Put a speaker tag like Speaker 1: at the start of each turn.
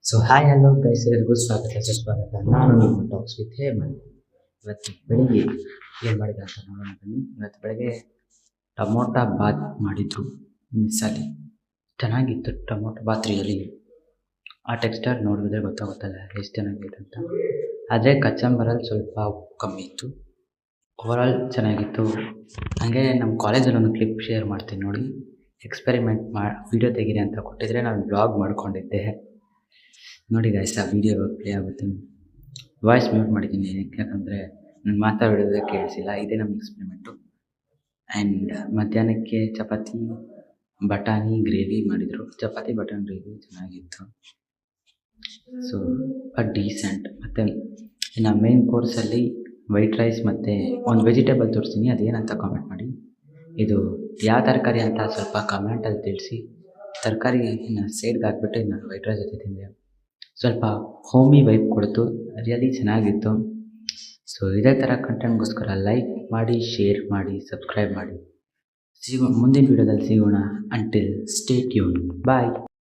Speaker 1: So hi hello guys, ಎಲ್ಲರಿಗೂ ಸ್ವಾಗತ ಸುಸ್ವಾಗತ. ನಾನು ನಿಮ್ಮ ಟಾಕ್ಸ್ ವಿತ್ ಹೇಮಂತ್. ಇವತ್ತು ಬೆಳಿಗ್ಗೆ ಏನು ಮಾಡಿದೆ ಅಂತ ನೋಡೋಣ ಬನ್ನಿ. ಇವತ್ತು ಬೆಳಗ್ಗೆ ಟೊಮೊಟೊ ಬಾತ್ ಮಾಡಿದ್ರು ಮಿಸ್ಸಲ್ಲಿ. ಚೆನ್ನಾಗಿತ್ತು ಟೊಮೊಟೊ ಬಾತ್ ರಿಯಲಿ. ಆ ಟೆಕ್ಸ್ಚರ್ ನೋಡಿದ್ರೆ ಗೊತ್ತಾಗುತ್ತಲ್ಲ ಎಷ್ಟು ಚೆನ್ನಾಗಿದೆ ಅಂತ. ಆದರೆ ಕಚ್ಚಂಬರಲ್ಲಿ ಸ್ವಲ್ಪ ಉಪ್ಪು ಕಮ್ಮಿ ಇತ್ತು. ಓವರಾಲ್ ಚೆನ್ನಾಗಿತ್ತು. ಹಾಗೆ ನಮ್ಮ ಕಾಲೇಜಲ್ಲಿ ಒಂದು ಕ್ಲಿಪ್ ಶೇರ್ ಮಾಡ್ತೀನಿ ನೋಡಿ. ಎಕ್ಸ್ಪೆರಿಮೆಂಟ್ ವಿಡಿಯೋ ತೆಗೀರಿ ಅಂತ ಕೊಟ್ಟಿದ್ರೆ ನಾನು ಬ್ಲಾಗ್ ಮಾಡ್ಕೊಂಡಿದ್ದೆ ನೋಡಿ ಗೈಸ್. ಆ ವಿಡಿಯೋ ಪ್ಲೇ ಆಗುತ್ತೆ. ವಾಯ್ಸ್ ಮ್ಯೂಟ್ ಮಾಡಿದ್ದೀನಿ ಯಾಕಂದರೆ ನಾನು ಮಾತಾಡೋದೇ ಕೇಳಿಸಿಲ್ಲ. ಇದೇ ನಮ್ಮ ಎಕ್ಸ್ಪೆರಿಮೆಂಟು. ಆ್ಯಂಡ್ ಮಧ್ಯಾಹ್ನಕ್ಕೆ ಚಪಾತಿ ಬಟಾಣಿ ಗ್ರೇವಿ ಮಾಡಿದರು. ಚಪಾತಿ ಬಟಾಣಿ ಗ್ರೇವಿ ಚೆನ್ನಾಗಿತ್ತು. So decent. ಮತ್ತು ಇನ್ನು ಮೇನ್ ಕೋರ್ಸಲ್ಲಿ ವೈಟ್ ರೈಸ್ ಮತ್ತು ಒಂದು ವೆಜಿಟೇಬಲ್ ತೋರಿಸ್ತೀನಿ, ಅದೇನಂತ ಕಾಮೆಂಟ್ ಮಾಡಿ. ಇದು ಯಾವ ತರಕಾರಿ ಅಂತ ಸ್ವಲ್ಪ ಕಮೆಂಟಲ್ಲಿ ತಿಳಿಸಿ. ತರಕಾರಿ ಸೈಡ್ಗೆ ಹಾಕ್ಬಿಟ್ಟು ನಾನು ವೈಟ್ ರೈಸ್ ಜೊತೆ ತಿಂದೆ. ಸ್ವಲ್ಪ ಹೋಮಿ ವೈಬ್ ಕೊಡ್ತು, ರಿಯಲಿ ಚೆನ್ನಾಗಿತ್ತು. ಸೊ ಇದೇ ಥರ ಕಂಟೆಂಟ್ಗೋಸ್ಕರ ಲೈಕ್ ಮಾಡಿ, ಶೇರ್ ಮಾಡಿ, ಸಬ್ಸ್ಕ್ರೈಬ್ ಮಾಡಿ. ಮುಂದಿನ ವೀಡಿಯೋದಲ್ಲಿ ಸಿಗೋಣ. Until stay tune. ಬಾಯ್.